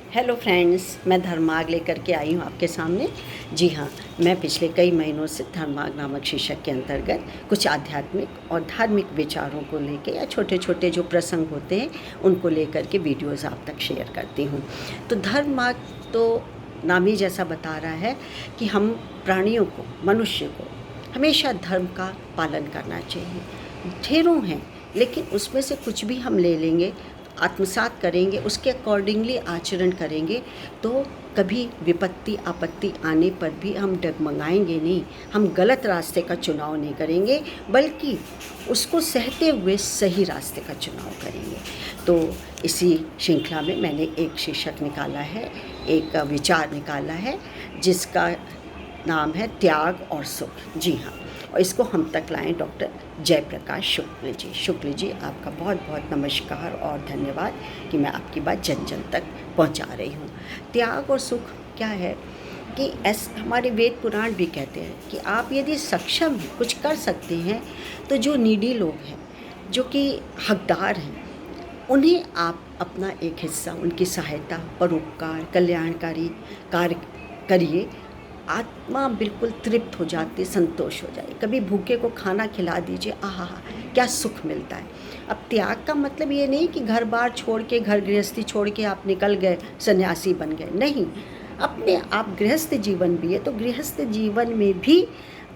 Hello friends, मैं धर्माग लेकर के आई हूँ आपके सामने। जी हाँ, मैं पिछले कई महीनों से धर्माग नामक शीर्षक के अंतर्गत कुछ आध्यात्मिक और धार्मिक विचारों को लेकर या छोटे छोटे जो प्रसंग होते हैं उनको लेकर के वीडियोस आप तक शेयर करती हूँ। तो धर्माग तो नाम ही जैसा बता रहा है कि हम प्राणियों को, मनुष्य को हमेशा धर्म का पालन करना चाहिए। ढेरों हैं, लेकिन उसमें से कुछ भी हम ले लेंगे, आत्मसात करेंगे, उसके अकॉर्डिंगली आचरण करेंगे तो कभी विपत्ति आपत्ति आने पर भी हम डगमगाएंगे नहीं, हम गलत रास्ते का चुनाव नहीं करेंगे, बल्कि उसको सहते हुए सही रास्ते का चुनाव करेंगे। तो इसी श्रृंखला में मैंने एक शीर्षक निकाला है, एक विचार निकाला है जिसका नाम है त्याग और सुख। जी हाँ, और इसको हम तक लाएं डॉक्टर जयप्रकाश शुक्ल जी। शुक्ल जी, आपका बहुत बहुत नमस्कार और धन्यवाद कि मैं आपकी बात जन जन तक पहुंचा रही हूं। त्याग और सुख क्या है कि हमारे वेद पुराण भी कहते हैं कि आप यदि सक्षम हैं, कुछ कर सकते हैं, तो जो नीडी लोग हैं, जो कि हकदार हैं, उन्हें आप अपना एक हिस्सा, उनकी सहायता, परोपकार, कल्याणकारी कार्य करिए। आत्मा बिल्कुल तृप्त हो जाती, संतोष हो जाए। कभी भूखे को खाना खिला दीजिए, आहा क्या सुख मिलता है। अब त्याग का मतलब ये नहीं कि घर बार छोड़ के, घर गृहस्थी छोड़ के आप निकल गए, सन्यासी बन गए, नहीं। अपने आप गृहस्थ जीवन भी है, तो गृहस्थ जीवन में भी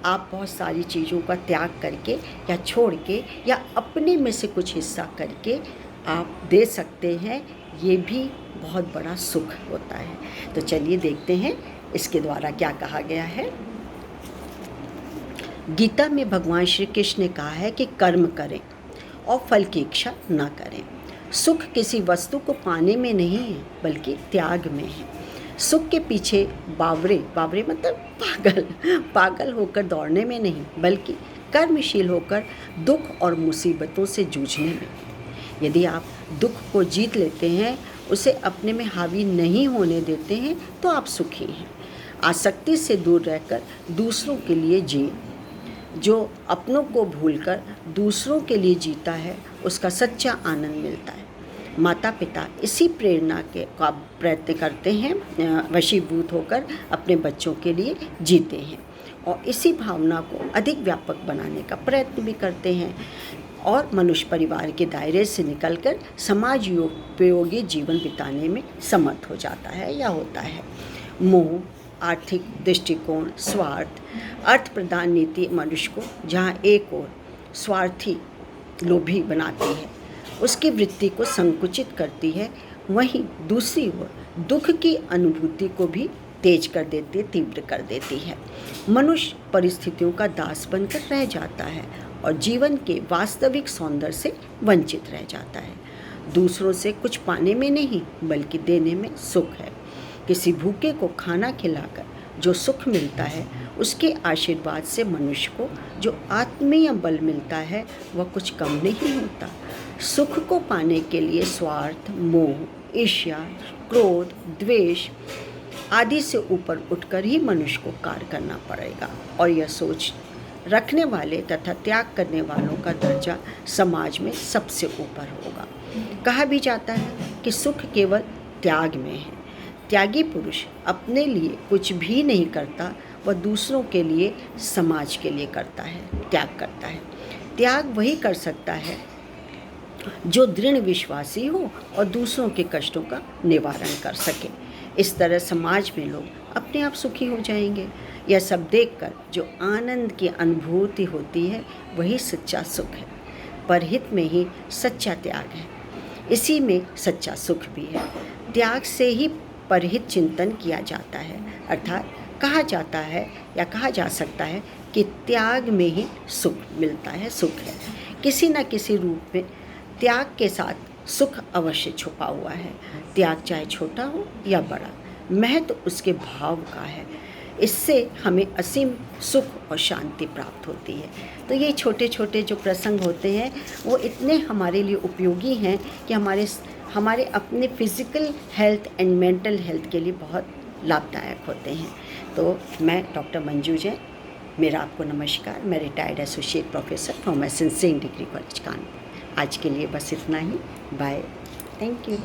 आप बहुत सारी चीज़ों का त्याग करके या छोड़ के या अपने में से कुछ हिस्सा करके आप दे सकते हैं। ये भी बहुत बड़ा सुख होता है। तो चलिए देखते हैं इसके द्वारा क्या कहा गया है। गीता में भगवान श्री कृष्ण ने कहा है कि कर्म करें और फल की इच्छा ना करें। सुख किसी वस्तु को पाने में नहीं है, बल्कि त्याग में है। सुख के पीछे बावरे मतलब पागल होकर दौड़ने में नहीं, बल्कि कर्मशील होकर दुख और मुसीबतों से जूझने में। यदि आप दुख को जीत लेते हैं, उसे अपने में हावी नहीं होने देते हैं, तो आप सुखी हैं। आसक्ति से दूर रहकर दूसरों के लिए जिए। जो अपनों को भूलकर दूसरों के लिए जीता है, उसका सच्चा आनंद मिलता है। माता पिता इसी प्रेरणा के का प्रयत्न करते हैं, वशीभूत होकर अपने बच्चों के लिए जीते हैं और इसी भावना को अधिक व्यापक बनाने का प्रयत्न भी करते हैं और मनुष्य परिवार के दायरे से निकलकर समाज उपयोगी जीवन बिताने में समर्थ हो जाता है या होता है। मोह, आर्थिक दृष्टिकोण, स्वार्थ, अर्थ प्रदान नीति मनुष्य को जहाँ एक ओर स्वार्थी, लोभी बनाती है, उसकी वृत्ति को संकुचित करती है, वहीं दूसरी ओर दुख की अनुभूति को भी तेज कर देती है, तीव्र कर देती है। मनुष्य परिस्थितियों का दास बनकर रह जाता है और जीवन के वास्तविक सौंदर्य से वंचित रह जाता है। दूसरों से कुछ पाने में नहीं, बल्कि देने में सुख है। किसी भूखे को खाना खिलाकर जो सुख मिलता है, उसके आशीर्वाद से मनुष्य को जो आत्मीय बल मिलता है, वह कुछ कम नहीं होता। सुख को पाने के लिए स्वार्थ, मोह, ईर्ष्या, क्रोध, द्वेष आदि से ऊपर उठकर ही मनुष्य को कार्य करना पड़ेगा और यह सोच रखने वाले तथा त्याग करने वालों का दर्जा समाज में सबसे ऊपर होगा। कहा भी जाता है कि सुख केवल त्याग में है। त्यागी पुरुष अपने लिए कुछ भी नहीं करता, वह दूसरों के लिए, समाज के लिए करता है, त्याग करता है। त्याग वही कर सकता है जो दृढ़ विश्वासी हो और दूसरों के कष्टों का निवारण कर सके। इस तरह समाज में लोग अपने आप सुखी हो जाएंगे। यह सब देखकर जो आनंद की अनुभूति होती है, वही सच्चा सुख है। परहित में ही सच्चा त्याग है, इसी में सच्चा सुख भी है। त्याग से ही परहित चिंतन किया जाता है, अर्थात कहा जाता है या कहा जा सकता है कि त्याग में ही सुख मिलता है, सुख है। किसी न किसी रूप में त्याग के साथ सुख अवश्य छुपा हुआ है। त्याग चाहे छोटा हो या बड़ा, महत्व उसके भाव का है। इससे हमें असीम सुख और शांति प्राप्त होती है। तो ये छोटे छोटे जो प्रसंग होते हैं, वो इतने हमारे लिए उपयोगी हैं कि हमारे अपने physical health and mental health के लिए बहुत लाभदायक होते हैं। तो मैं डॉक्टर मंजू जैन, मेरा आपको नमस्कार। मैं retired associate professor from S N Singh degree college Kanpur. आज के लिए बस इतना ही। Bye, thank you.